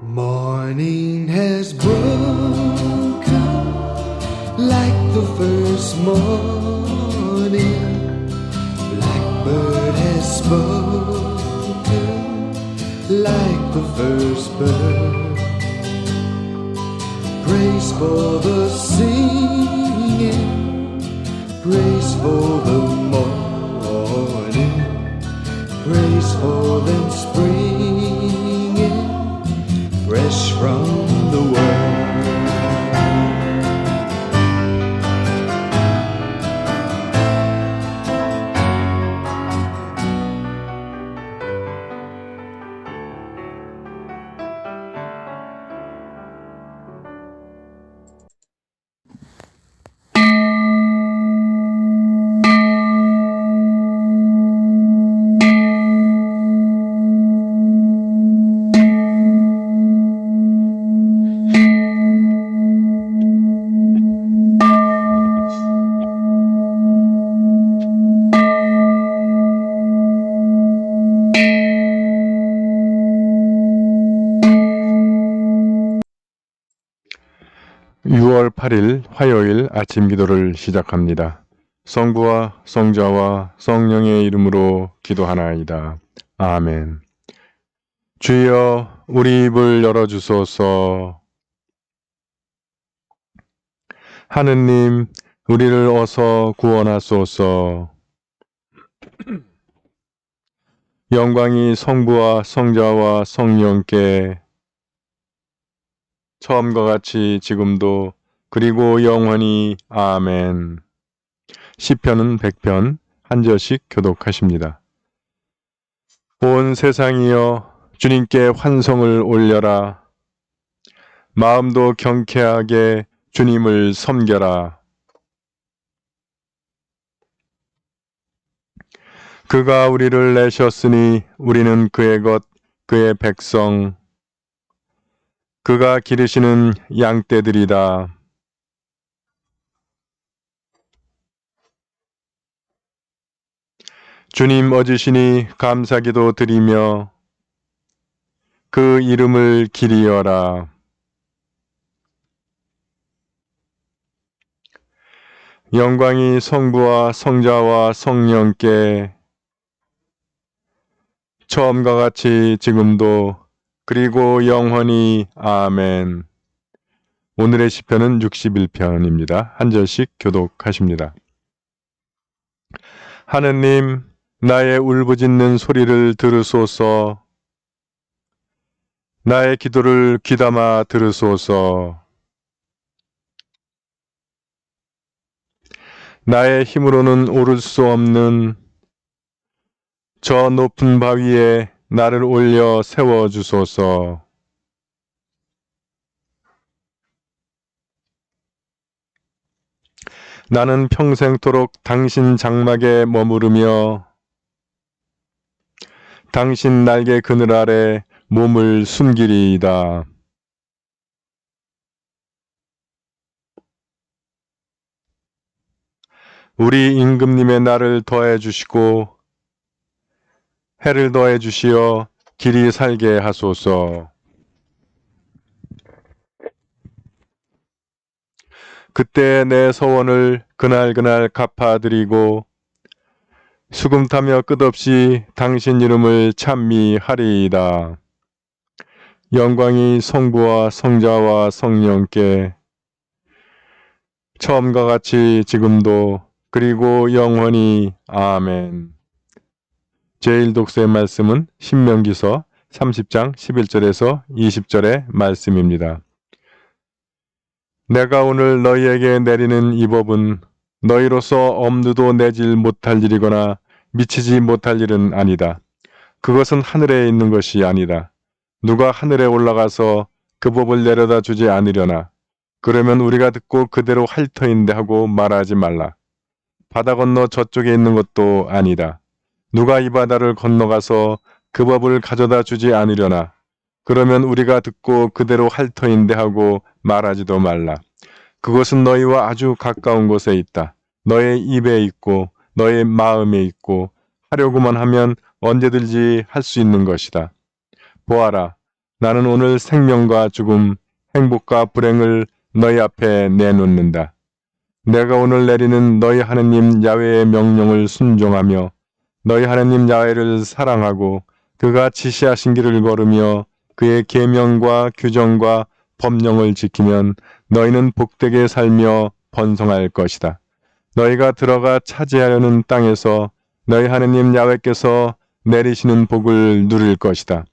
Morning has broken like the first morning. Blackbird has spoken like the first bird. Praise for the singing, praise for the morning, praise for them springing fresh from the world. (6월 8일) 화요일 아침 기도를 시작합니다. 성부와 성자와 성령의 이름으로 기도하나이다. 아멘. 주여 우리 입을 열어주소서. 하느님 우리를 어서 구원하소서. 영광이 성부와 성자와 성령께 처음과 같이 지금도 그리고 영원히 아멘. 시편은 100편 한 절씩 교독하십니다. 온 세상이여 주님께 환성을 올려라. 마음도 경쾌하게 주님을 섬겨라. 그가 우리를 내셨으니 우리는 그의 것, 그의 백성, 그가 기르시는 양떼들이다. 주님 얻으시니 감사기도 드리며 그 이름을 기리어라. 영광이 성부와 성자와 성령께 처음과 같이 지금도 그리고 영원히 아멘. 오늘의 시편은 61편입니다. 한 절씩 교독하십니다. 하느님 나의 울부짖는 소리를 들으소서. 나의 기도를 귀담아 들으소서. 나의 힘으로는 오를 수 없는 저 높은 바위에 나를 올려 세워주소서. 나는 평생토록 당신 장막에 머무르며 당신 날개 그늘 아래 몸을 숨기리이다. 우리 임금님의 날을 더해 주시고 해를 더해 주시어 길이 살게 하소서. 그때 내 서원을 그날그날 갚아드리고 수금타며 끝없이 당신 이름을 찬미하리이다. 영광이 성부와 성자와 성령께 처음과 같이 지금도 그리고 영원히 아멘. 제1독서의 말씀은 신명기서 30장 11절에서 20절의 말씀입니다. 내가 오늘 너희에게 내리는 이 법은 너희로서 엄두도 내질 못할 일이거나 미치지 못할 일은 아니다. 그것은 하늘에 있는 것이 아니다. 누가 하늘에 올라가서 그 법을 내려다 주지 않으려나. 그러면 우리가 듣고 그대로 할 터인데 하고 말하지 말라. 바다 건너 저쪽에 있는 것도 아니다. 누가 이 바다를 건너가서 그 법을 가져다 주지 않으려나. 그러면 우리가 듣고 그대로 할 터인데 하고 말하지도 말라. 그것은 너희와 아주 가까운 곳에 있다. 너의 입에 있고 너의 마음에 있고 하려고만 하면 언제든지 할 수 있는 것이다. 보아라, 나는 오늘 생명과 죽음, 행복과 불행을 너희 앞에 내놓는다. 내가 오늘 내리는 너희 하느님 야훼의 명령을 순종하며 너희 하느님 야훼를 사랑하고 그가 지시하신 길을 걸으며 그의 계명과 규정과 법령을 지키면 너희는 복되게 살며 번성할 것이다. 너희가 들어가 차지하려는 땅에서 너희 하느님 야훼께서 내리시는 복을 누릴 것이다.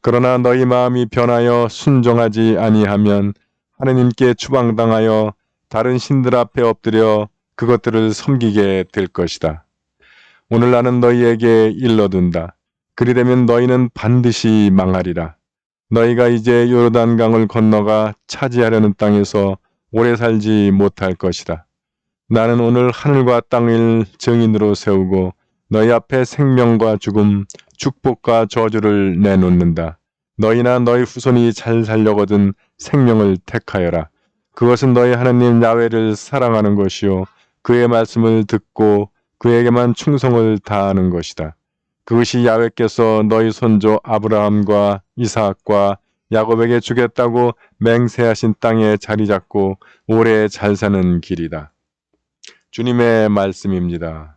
그러나 너희 마음이 변하여 순종하지 아니하면 하느님께 추방당하여 다른 신들 앞에 엎드려 그것들을 섬기게 될 것이다. 오늘 나는 너희에게 일러둔다. 그리되면 너희는 반드시 망하리라. 너희가 이제 요르단강을 건너가 차지하려는 땅에서 오래 살지 못할 것이다. 나는 오늘 하늘과 땅을 증인으로 세우고 너희 앞에 생명과 죽음, 축복과 저주를 내놓는다. 너희나 너희 후손이 잘 살려거든 생명을 택하여라. 그것은 너희 하나님 야훼를 사랑하는 것이요 그의 말씀을 듣고 그에게만 충성을 다하는 것이다. 그것이 야훼께서 너희 손조 아브라함과 이삭과 야곱에게 주겠다고 맹세하신 땅에 자리 잡고 오래 잘 사는 길이다. 주님의 말씀입니다.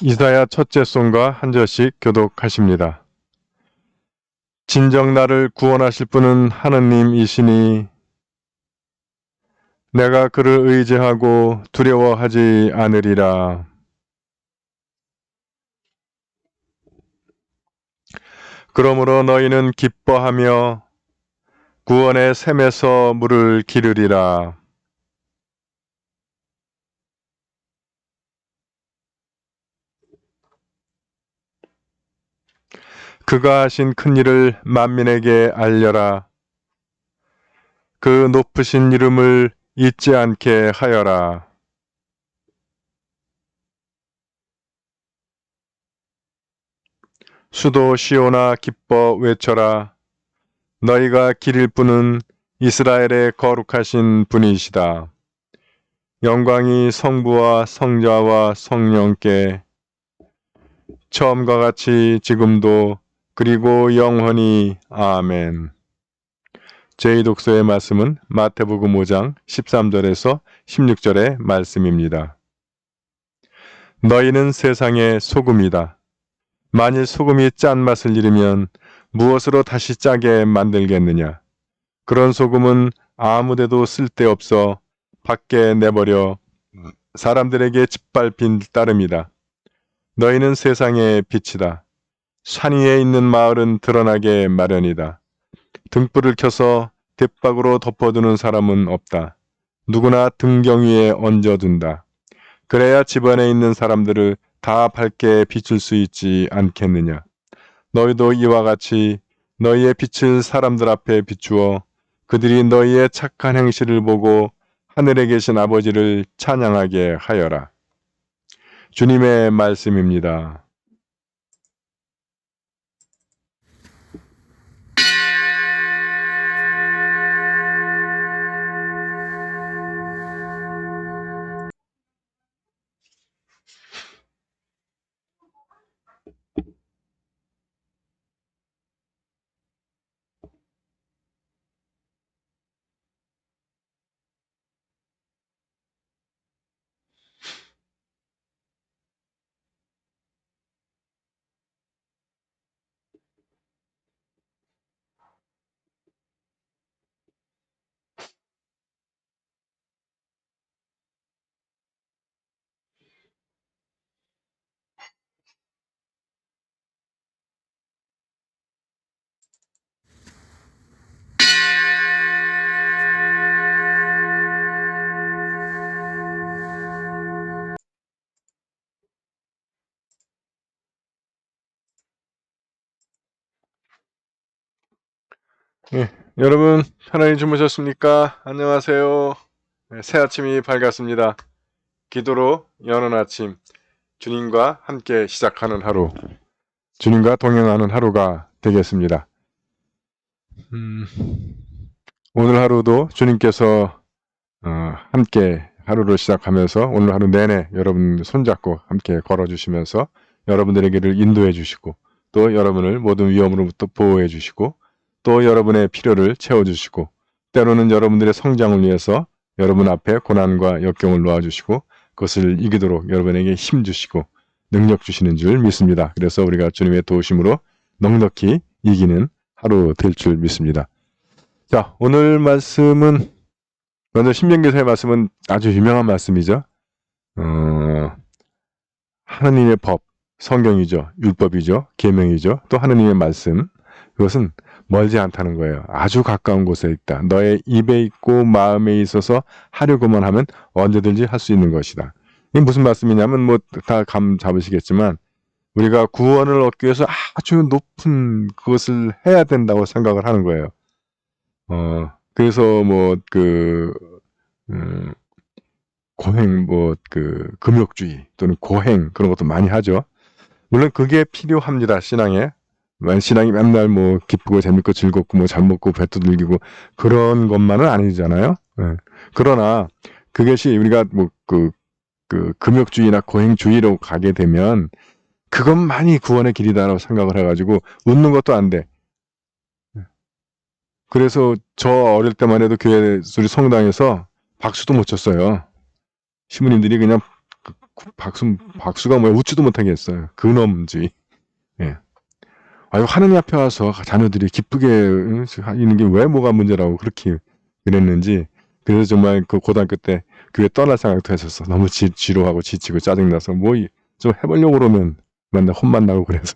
이사야 첫째 송가 한 절씩 교독하십니다. 진정 나를 구원하실 분은 하느님이시니 내가 그를 의지하고 두려워하지 않으리라. 그러므로 너희는 기뻐하며 구원의 샘에서 물을 기르리라. 그가 하신 큰 일을 만민에게 알려라. 그 높으신 이름을 잊지 않게 하여라. 수도 시온아 기뻐 외쳐라. 너희가 기릴 분은 이스라엘의 거룩하신 분이시다. 영광이 성부와 성자와 성령께 처음과 같이 지금도 그리고 영원히 아멘. 제2독서의 말씀은 마태복음 5장 13절에서 16절의 말씀입니다. 너희는 세상의 소금이다. 만일 소금이 짠맛을 잃으면 무엇으로 다시 짜게 만들겠느냐? 그런 소금은 아무데도 쓸데없어 밖에 내버려 사람들에게 짓밟힌 따름이다. 너희는 세상의 빛이다. 산 위에 있는 마을은 드러나게 마련이다. 등불을 켜서 돛박으로 덮어두는 사람은 없다. 누구나 등경 위에 얹어둔다. 그래야 집안에 있는 사람들을 다 밝게 비출 수 있지 않겠느냐. 너희도 이와 같이 너희의 빛을 사람들 앞에 비추어 그들이 너희의 착한 행실을 보고 하늘에 계신 아버지를 찬양하게 하여라. 주님의 말씀입니다. 여러분 편안히 주무셨습니까? 안녕하세요. 새 아침이 밝았습니다. 기도로 여는 아침, 주님과 함께 시작하는 하루, 주님과 동행하는 하루가 되겠습니다. 오늘 하루도 주님께서 함께 하루를 시작하면서 오늘 하루 내내 여러분 손잡고 함께 걸어주시면서 여러분들의 길을 인도해 주시고 또 여러분을 모든 위험으로부터 보호해 주시고 또 여러분의 필요를 채워주시고 때로는 여러분들의 성장을 위해서 여러분 앞에 고난과 역경을 놓아주시고 그것을 이기도록 여러분에게 힘 주시고 능력 주시는 줄 믿습니다. 그래서 우리가 주님의 도우심으로 넉넉히 이기는 하루 될 줄 믿습니다. 자, 오늘 말씀은 먼저 신명기서의 말씀은 아주 유명한 말씀이죠. 하나님의 법, 성경이죠. 율법이죠. 계명이죠. 또 하나님의 말씀. 그것은 멀지 않다는 거예요. 아주 가까운 곳에 있다. 너의 입에 있고 마음에 있어서 하려고만 하면 언제든지 할 수 있는 것이다. 이게 무슨 말씀이냐면 뭐 다 감 잡으시겠지만 우리가 구원을 얻기 위해서 아주 높은 그것을 해야 된다고 생각을 하는 거예요. 그래서 뭐 고행 금욕주의 또는 고행 그런 것도 많이 하죠. 물론 그게 필요합니다. 신앙에 맨날 뭐 기쁘고 재밌고 즐겁고 뭐 잘 먹고 배 두들기고 그런 것만은 아니잖아요. 네. 그러나 그것이 우리가 뭐 금욕주의나 고행주의로 가게 되면 그것만이 구원의 길이다라고 생각을 해가지고 웃는 것도 안 돼. 그래서 저 어릴 때만 해도 교회 우리 성당에서 박수도 못 쳤어요. 시부님들이 그냥 박수가 뭐야 웃지도 못하게 했어요. 근엄주의. 예. 아유 하느님 앞에 와서 자녀들이 기쁘게 있는 게 왜 뭐가 문제라고 그렇게 그랬는지 그래서 정말 그 고등학교 때 교회 떠날 생각도 했었어. 너무 지루하고 지치고 짜증나서 뭐 좀 해보려고 그러면 맨날 혼만 나고 그래서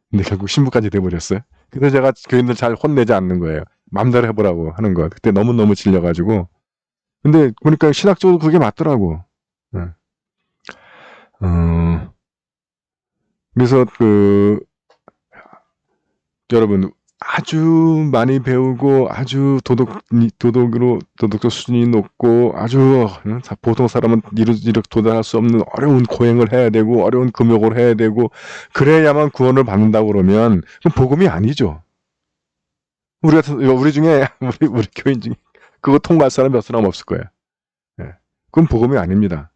근데 결국 신부까지 돼버렸어요. 그래서 제가 교인들 잘 혼내지 않는 거예요. 마음대로 해보라고 하는 거. 그때 너무너무 질려가지고 근데 보니까 신학적으로 그게 맞더라고. 그래서 여러분 아주 많이 배우고 아주 도덕적 수준이 높고 아주 보통 사람은 이렇게 도달할 수 없는 어려운 고행을 해야 되고 어려운 금욕을 해야 되고 그래야만 구원을 받는다고 그러면 그건 복음이 아니죠. 우리 중에 우리 교인 중에 그거 통과할 사람 몇 사람 없을 거예요. 네. 그건 복음이 아닙니다.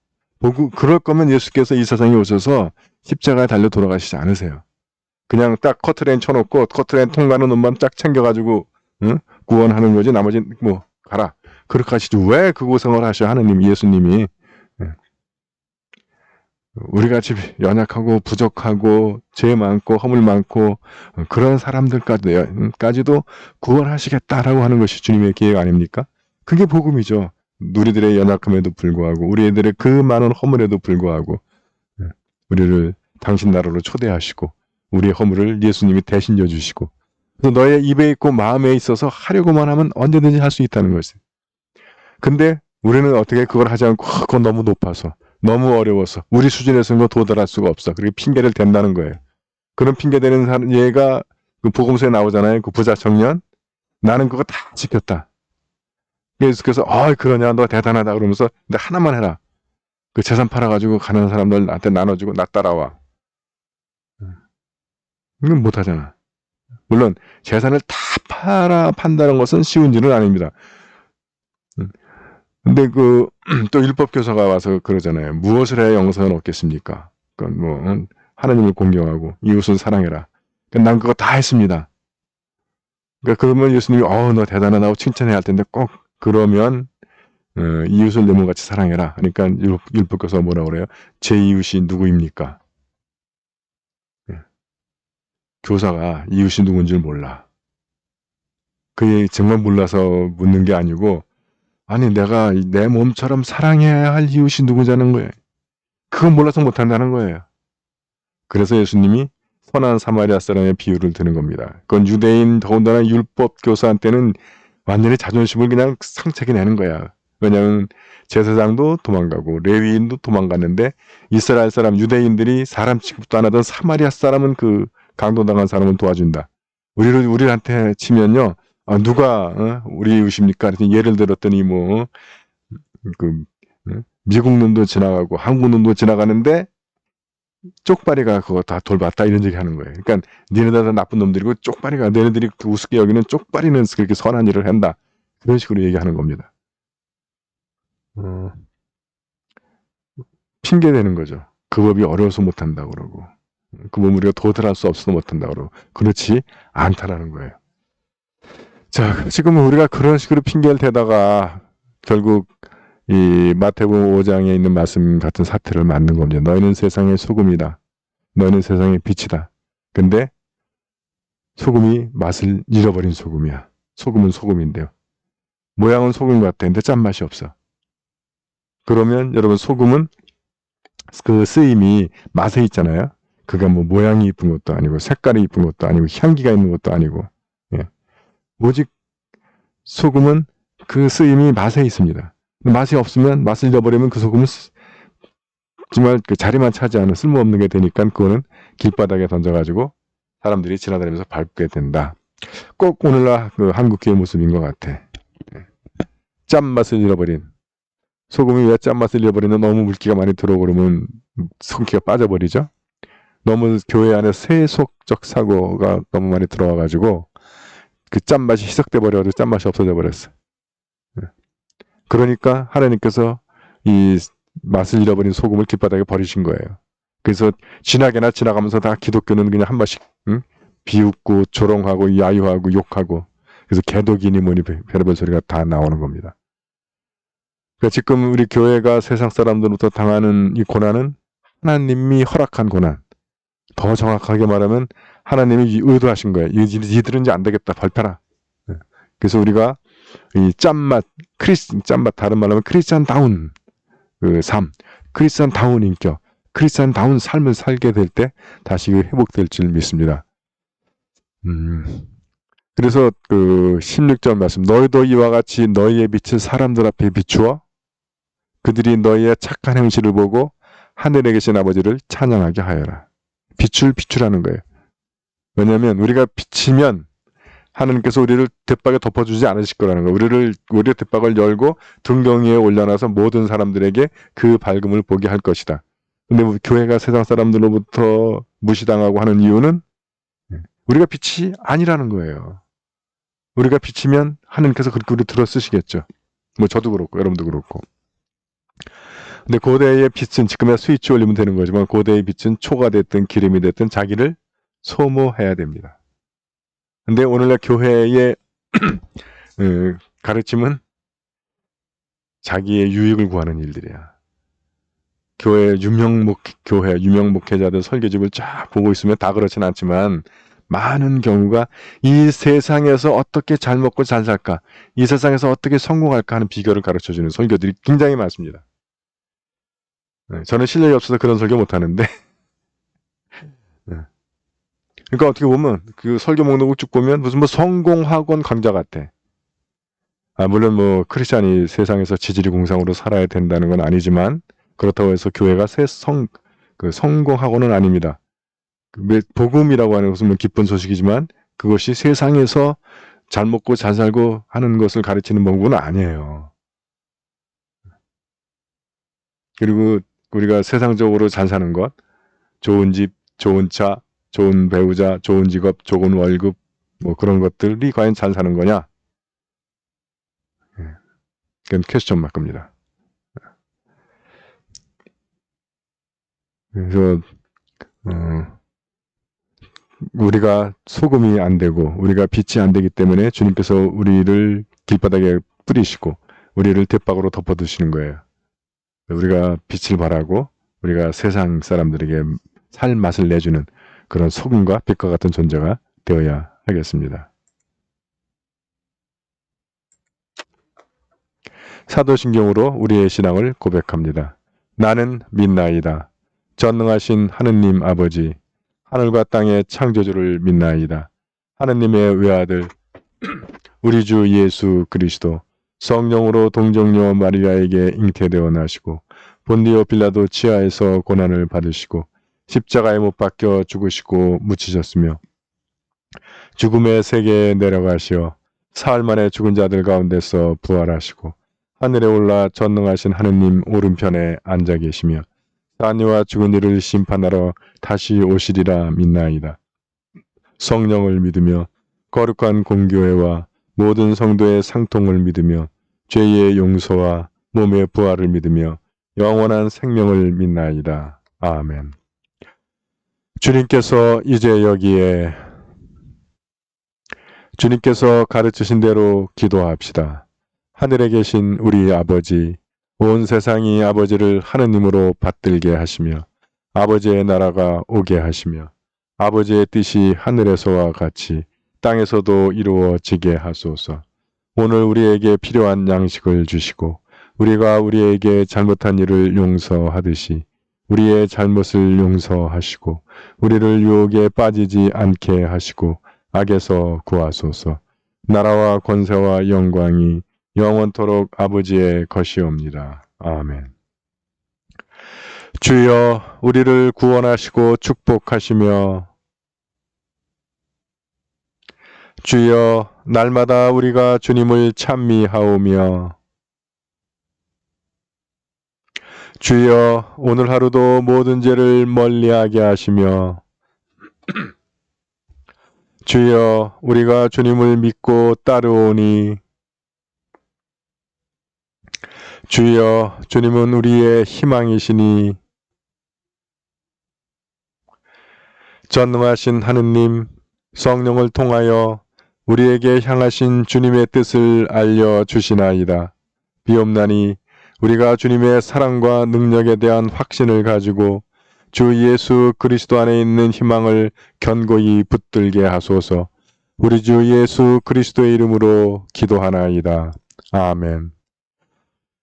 그럴 거면 예수께서 이 세상에 오셔서 십자가에 달려 돌아가시지 않으세요. 그냥 딱 커트레인 쳐놓고 커트레인 통과하는 놈만 쫙 챙겨가지고 구원하는 거지 나머지 뭐 가라. 그렇게 하시지 왜 그 고생을 하셔 하느님 예수님이. 우리같이 연약하고 부족하고 죄 많고 허물 많고 그런 사람들까지도 구원하시겠다라고 하는 것이 주님의 계획 아닙니까? 그게 복음이죠. 우리들의 연약함에도 불구하고 우리 애들의 그 많은 허물에도 불구하고 우리를 당신 나라로 초대하시고 우리의 허물을 예수님이 대신 져주시고 그래서 너의 입에 있고 마음에 있어서 하려고만 하면 언제든지 할 수 있다는 것이에요. 근데 우리는 어떻게 그걸 하지 않고 그건 너무 높아서 너무 어려워서 우리 수준에서는 도달할 수가 없어. 그리고 핑계를 댄다는 거예요. 그런 핑계 대는 사람 얘가 그 복음서에 나오잖아요. 그 부자 청년 나는 그거 다 지켰다. 예수께서 그러냐 너 대단하다 그러면서 근데 하나만 해라. 그 재산 팔아가지고 가난한 사람들 나한테 나눠주고 나 따라와. 이건 못하잖아. 물론 재산을 다 판다는 것은 쉬운 일은 아닙니다. 근데 또 율법교사가 와서 그러잖아요. 무엇을 해야 영생을 얻겠습니까? 그건 뭐 하나님을 공경하고 이웃을 사랑해라. 난 그거 다 했습니다. 그러니까 그러면 예수님이 너 대단하다고 칭찬해야 할 텐데 꼭 그러면 이웃을 내 몸같이 사랑해라. 그러니까 율법교사가 뭐라고 그래요? 제 이웃이 누구입니까? 교사가 이웃이 누군지 몰라. 그게 정말 몰라서 묻는 게 아니고 아니 내가 내 몸처럼 사랑해야 할 이웃이 누구냐는 거예요. 그건 몰라서 못한다는 거예요. 그래서 예수님이 선한 사마리아 사람의 비유를 드는 겁니다. 그건 유대인 더군다나 율법 교사한테는 완전히 자존심을 그냥 상책이 내는 거야. 왜냐하면 제사장도 도망가고 레위인도 도망갔는데 이스라엘 사람 유대인들이 사람 취급도 안 하던 사마리아 사람은 그 강도당한 사람은 도와준다. 우리한테 치면요 누가 우리 이웃입니까? 그랬더니 예를 들었더니 뭐 미국 놈도 지나가고 한국 놈도 지나가는데 쪽발이가 그거 다 돌봤다 이런 얘기 하는 거예요. 그러니까 니네들 다 나쁜 놈들이고 쪽발이가 너네들이 우습게 여기는 쪽발이는 그렇게 선한 일을 한다. 그런 식으로 얘기하는 겁니다. 핑계 대는 거죠. 그 법이 어려워서 못한다고 그러고 그 법을 우리가 도달할 수 없어서 못한다고 그러고 그렇지 않다라는 거예요. 자, 지금 우리가 그런 식으로 핑계를 대다가 결국 이 마태복음 5장에 있는 말씀 같은 사태를 맞는 겁니다. 너희는 세상의 소금이다. 너희는 세상의 빛이다. 근데 소금이 맛을 잃어버린 소금이야. 소금은 소금인데요. 모양은 소금 같아. 근데 짠맛이 없어. 그러면 여러분 소금은 그 쓰임이 맛에 있잖아요. 그가 뭐 모양이 이쁜 것도 아니고 색깔이 이쁜 것도 아니고 향기가 있는 것도 아니고 오직 소금은 그 쓰임이 맛에 있습니다. 맛이 없으면 맛을 잃어버리면 그 소금은 정말 그 자리만 차지하는 쓸모없는 게 되니까 그거는 길바닥에 던져가지고 사람들이 지나다니면서 밟게 된다. 꼭 오늘날 그 한국교회 모습인 것 같아. 짠맛을 잃어버린 소금이 왜 짠맛을 잃어버리는 너무 물기가 많이 들어오고 그러면 성기가 빠져버리죠. 너무 교회 안에 세속적 사고가 너무 많이 들어와가지고 그 짠맛이 희석돼 버려가지고 짠맛이 없어져 버렸어. 그러니까 하나님께서 이 맛을 잃어버린 소금을 길바닥에 버리신 거예요. 그래서 지나게나 지나가면서 다 기독교는 그냥 한 번씩 비웃고 조롱하고 야유하고 욕하고 그래서 개독이니 뭐니 별의별 소리가 다 나오는 겁니다. 그러니까 지금 우리 교회가 세상 사람들로부터 당하는 이 고난은 하나님이 허락한 고난. 더 정확하게 말하면 하나님이 의도하신 거예요. 이들은 이제 안 되겠다. 발표라. 그래서 우리가 이 짠맛 다른 말로 하면 크리스찬다운 그 삶, 크리스찬다운 인격, 크리스찬다운 삶을 살게 될 때 다시 회복될 줄 믿습니다. 그래서 그 16절 말씀, 너희도 이와 같이 너희의 빛을 사람들 앞에 비추어 그들이 너희의 착한 행실을 보고 하늘에 계신 아버지를 찬양하게 하여라. 비추라는 거예요. 왜냐하면 우리가 비치면 하나님께서 우리를 대박에 덮어주지 않으실 거라는 거예요. 우리의 대박을 열고 등경 위에 올려놔서 모든 사람들에게 그 밝음을 보게 할 것이다. 근데 교회가 세상 사람들로부터 무시당하고 하는 이유는 우리가 빛이 아니라는 거예요. 우리가 비치면 하나님께서 그렇게 우리 들어 쓰시겠죠. 뭐 저도 그렇고 여러분도 그렇고. 근데 고대의 빛은 지금의 스위치 올리면 되는 거지만 고대의 빛은 초가 됐든 기름이 됐든 자기를 소모해야 됩니다. 근데 오늘날 교회의 가르침은 자기의 유익을 구하는 일들이야. 유명 목회자들 설교집을 쫙 보고 있으면 다 그렇진 않지만 많은 경우가 이 세상에서 어떻게 잘 먹고 잘 살까, 이 세상에서 어떻게 성공할까 하는 비결을 가르쳐주는 설교들이 굉장히 많습니다. 저는 실력이 없어서 그런 설교 못하는데 그러니까 어떻게 보면 그 설교 목록을 쭉 보면 무슨 뭐 성공학원 강좌 같아. 물론 뭐 크리스찬이 세상에서 지지리 공상으로 살아야 된다는 건 아니지만 그렇다고 해서 교회가 성공학원은 아닙니다. 복음이라고 하는 것은 기쁜 소식이지만 그것이 세상에서 잘 먹고 잘 살고 하는 것을 가르치는 법은 아니에요. 그리고 우리가 세상적으로 잘 사는 것, 좋은 집, 좋은 차, 좋은 배우자, 좋은 직업, 좋은 월급, 뭐 그런 것들이 과연 잘 사는 거냐? 그건 퀘스천 마크입니다. 그래서 우리가 소금이 안 되고 우리가 빛이 안 되기 때문에 주님께서 우리를 길바닥에 뿌리시고 우리를 대박으로 덮어두시는 거예요. 우리가 빛을 발하고 우리가 세상 사람들에게 살 맛을 내주는 그런 소금과 빛과 같은 존재가 되어야 하겠습니다. 사도신경으로 우리의 신앙을 고백합니다. 나는 믿나이다. 전능하신 하느님 아버지, 하늘과 땅의 창조주를 믿나이다. 하느님의 외아들 우리 주 예수 그리스도 성령으로 동정녀 마리아에게 잉태되어 나시고 본디오 빌라도 치하에서 고난을 받으시고 십자가에 못 박혀 죽으시고 묻히셨으며 죽음의 세계에 내려가시어 사흘 만에 죽은 자들 가운데서 부활하시고 하늘에 올라 전능하신 하느님 오른편에 앉아 계시며 산이와 죽은 이를 심판하러 다시 오시리라 믿나이다. 성령을 믿으며 거룩한 공교회와 모든 성도의 상통을 믿으며 죄의 용서와 몸의 부활을 믿으며 영원한 생명을 믿나이다. 아멘. 주님께서 이제 여기에 주님께서 가르치신 대로 기도합시다. 하늘에 계신 우리 아버지, 온 세상이 아버지를 하느님으로 받들게 하시며 아버지의 나라가 오게 하시며 아버지의 뜻이 하늘에서와 같이 땅에서도 이루어지게 하소서. 오늘 우리에게 필요한 양식을 주시고 우리가 우리에게 잘못한 일을 용서하듯이 우리의 잘못을 용서하시고 우리를 유혹에 빠지지 않게 하시고 악에서 구하소서. 나라와 권세와 영광이 영원토록 아버지의 것이옵니다. 아멘. 주여 우리를 구원하시고 축복하시며 주여 날마다 우리가 주님을 찬미하오며 주여 오늘 하루도 모든 죄를 멀리하게 하시며 주여 우리가 주님을 믿고 따르오니 주여 주님은 우리의 희망이시니 전능하신 하느님 성령을 통하여 우리에게 향하신 주님의 뜻을 알려주시나이다. 비옵나니 우리가 주님의 사랑과 능력에 대한 확신을 가지고 주 예수 그리스도 안에 있는 희망을 견고히 붙들게 하소서. 우리 주 예수 그리스도의 이름으로 기도하나이다. 아멘.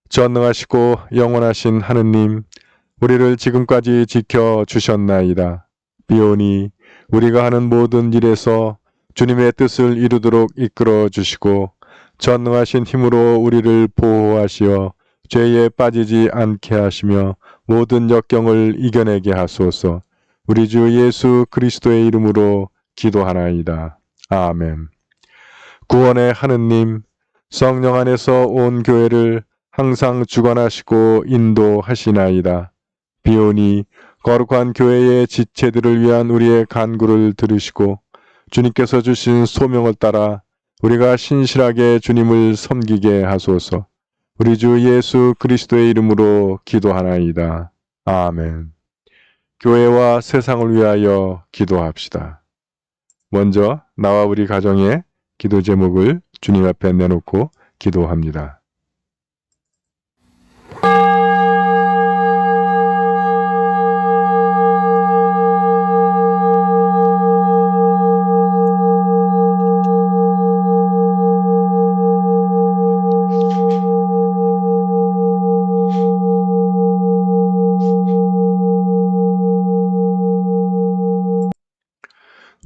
전능하시고 영원하신 하느님, 우리를 지금까지 지켜주셨나이다. 비오니 우리가 하는 모든 일에서 주님의 뜻을 이루도록 이끌어 주시고 전능하신 힘으로 우리를 보호하시어 죄에 빠지지 않게 하시며 모든 역경을 이겨내게 하소서. 우리 주 예수 그리스도의 이름으로 기도하나이다. 아멘. 구원의 하느님, 성령 안에서 온 교회를 항상 주관하시고 인도하시나이다. 비오니 거룩한 교회의 지체들을 위한 우리의 간구를 들으시고 주님께서 주신 소명을 따라 우리가 신실하게 주님을 섬기게 하소서. 우리 주 예수 그리스도의 이름으로 기도하나이다. 아멘. 교회와 세상을 위하여 기도합시다. 먼저 나와 우리 가정의 기도 제목을 주님 앞에 내놓고 기도합니다.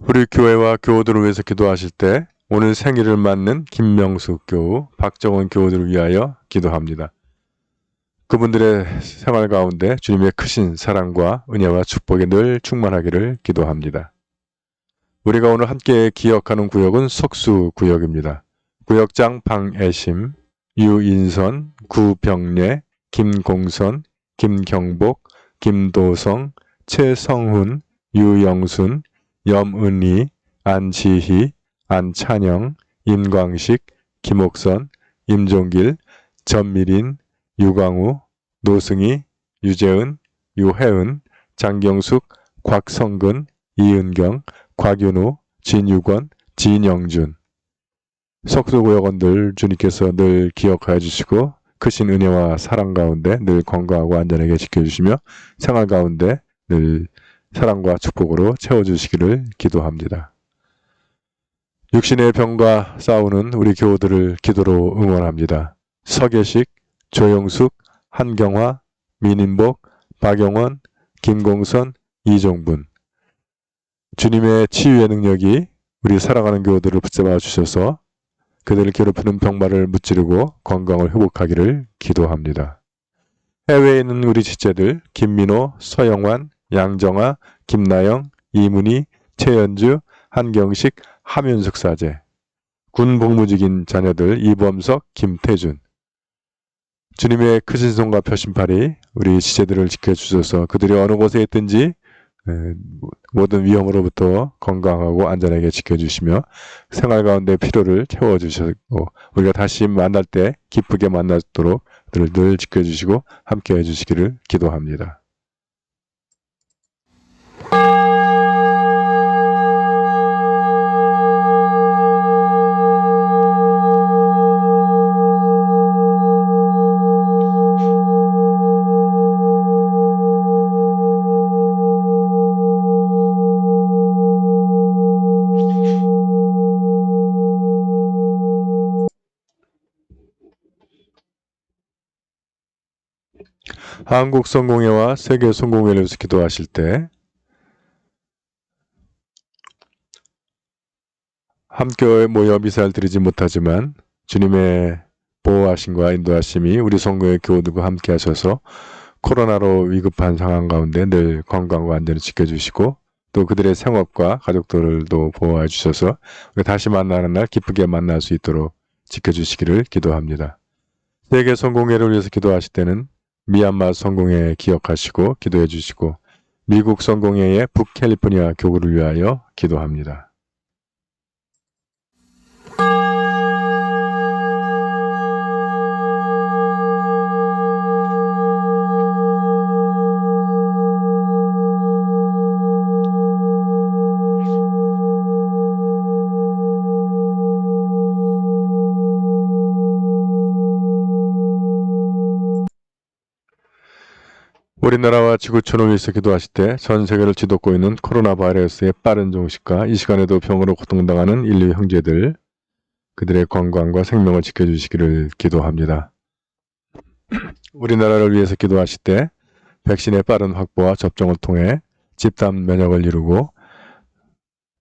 우리 교회와 교우들을 위해서 기도하실 때 오늘 생일을 맞는 김명숙 교우, 박정원 교우들을 위하여 기도합니다. 그분들의 생활 가운데 주님의 크신 사랑과 은혜와 축복이 늘 충만하기를 기도합니다. 우리가 오늘 함께 기억하는 구역은 석수구역입니다. 구역장 방애심, 유인선, 구병래, 김공선, 김경복, 김도성, 최성훈, 유영순, 염은희, 안지희, 안찬영, 임광식, 김옥선, 임종길, 전미린, 유광우, 노승희, 유재은, 유혜은, 장경숙, 곽성근, 이은경, 곽윤우, 진유권, 진영준. 석수구역원들 주님께서 늘 기억하여 주시고 크신 은혜와 사랑 가운데 늘 건강하고 안전하게 지켜주시며 생활 가운데 늘 사랑과 축복으로 채워주시기를 기도합니다. 육신의 병과 싸우는 우리 교우들을 기도로 응원합니다. 서계식, 조영숙, 한경화, 민인복, 박영원, 김공선, 이종분. 주님의 치유의 능력이 우리 사랑하는 교우들을 붙잡아 주셔서 그들을 괴롭히는 병마를 무찌르고 건강을 회복하기를 기도합니다. 해외에 있는 우리 지체들 김민호, 서영환, 양정아, 김나영, 이문희, 최연주, 한경식, 함윤숙 사제. 군 복무직인 자녀들 이범석, 김태준. 주님의 크신 손과 펴신 팔이 우리 지체들을 지켜주셔서 그들이 어느 곳에 있든지 모든 위험으로부터 건강하고 안전하게 지켜주시며 생활 가운데 필요를 채워주시고 우리가 다시 만날 때 기쁘게 만나도록 그들을 늘 지켜주시고 함께 해주시기를 기도합니다. 한국 성공회와 세계 성공회를 위해서 기도하실 때 함께 모여 미사를 드리지 못하지만 주님의 보호하심과 인도하심이 우리 성공회 교우들과 함께 하셔서 코로나로 위급한 상황 가운데 늘 건강과 안전을 지켜주시고 또 그들의 생업과 가족들도 보호해 주셔서 우리 다시 만나는 날 기쁘게 만날 수 있도록 지켜주시기를 기도합니다. 세계 성공회를 위해서 기도하실 때는 미얀마 성공회 기억하시고 기도해 주시고 미국 성공회의 북캘리포니아 교구를 위하여 기도합니다. 우리나라와 지구촌을 위해서 기도하실 때 전 세계를 뒤덮고 있는 코로나 바이러스의 빠른 종식과 이 시간에도 병으로 고통당하는 인류 형제들 그들의 건강과 생명을 지켜주시기를 기도합니다. 우리나라를 위해서 기도하실 때 백신의 빠른 확보와 접종을 통해 집단 면역을 이루고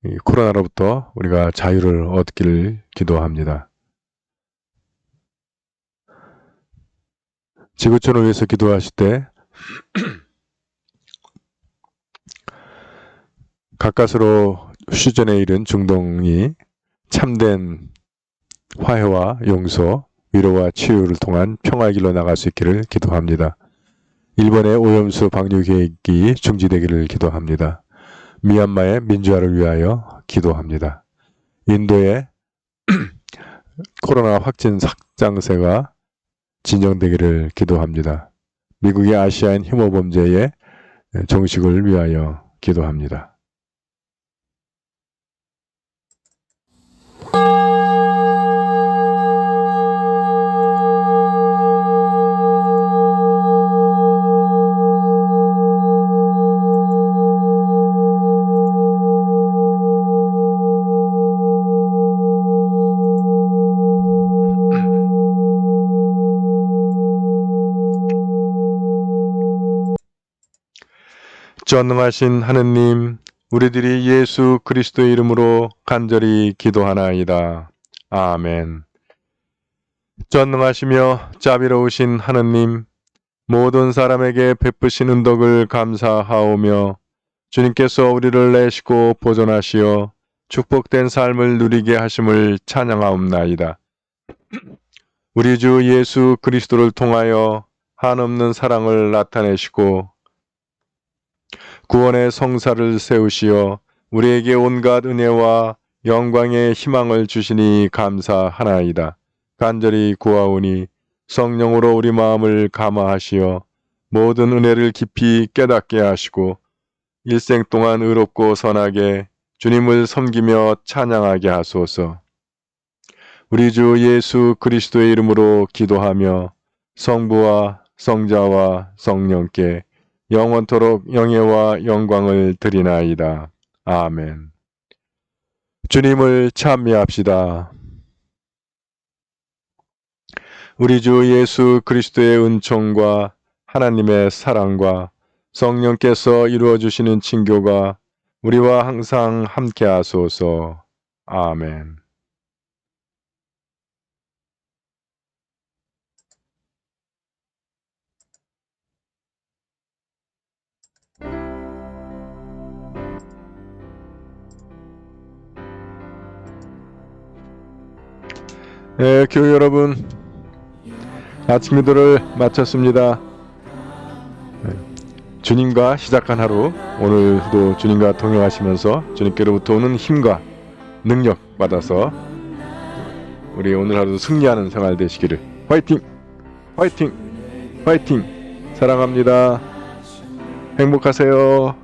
이 코로나로부터 우리가 자유를 얻기를 기도합니다. 지구촌을 위해서 기도하실 때 가까스로 휴전에 이른 중동이 참된 화해와 용서, 위로와 치유를 통한 평화의 길로 나갈 수 있기를 기도합니다. 일본의 오염수 방류 계획이 중지되기를 기도합니다. 미얀마의 민주화를 위하여 기도합니다. 인도의 코로나 확진 확장세가 진정되기를 기도합니다. 미국의 아시안 혐오 범죄의 종식을 위하여 기도합니다. 전능하신 하느님, 우리들이 예수 그리스도의 이름으로 간절히 기도하나이다. 아멘. 전능하시며 자비로우신 하느님, 모든 사람에게 베푸신 은덕을 감사하오며 주님께서 우리를 내시고 보존하시어 축복된 삶을 누리게 하심을 찬양하옵나이다. 우리 주 예수 그리스도를 통하여 한없는 사랑을 나타내시고 구원의 성사를 세우시어 우리에게 온갖 은혜와 영광의 희망을 주시니 감사하나이다. 간절히 구하오니 성령으로 우리 마음을 감화하시어 모든 은혜를 깊이 깨닫게 하시고 일생 동안 의롭고 선하게 주님을 섬기며 찬양하게 하소서. 우리 주 예수 그리스도의 이름으로 기도하며 성부와 성자와 성령께 영원토록 영예와 영광을 드리나이다. 아멘. 주님을 찬미합시다. 우리 주 예수 그리스도의 은총과 하나님의 사랑과 성령께서 이루어 주시는 친교가 우리와 항상 함께 하소서. 아멘. 네, 교회 여러분, 아침 기도를 마쳤습니다. 주님과 시작한 하루, 오늘도 주님과 동행하시면서 주님께로부터 오는 힘과 능력 받아서 우리 오늘 하루도 승리하는 생활 되시기를. 화이팅! 화이팅! 화이팅! 사랑합니다. 행복하세요.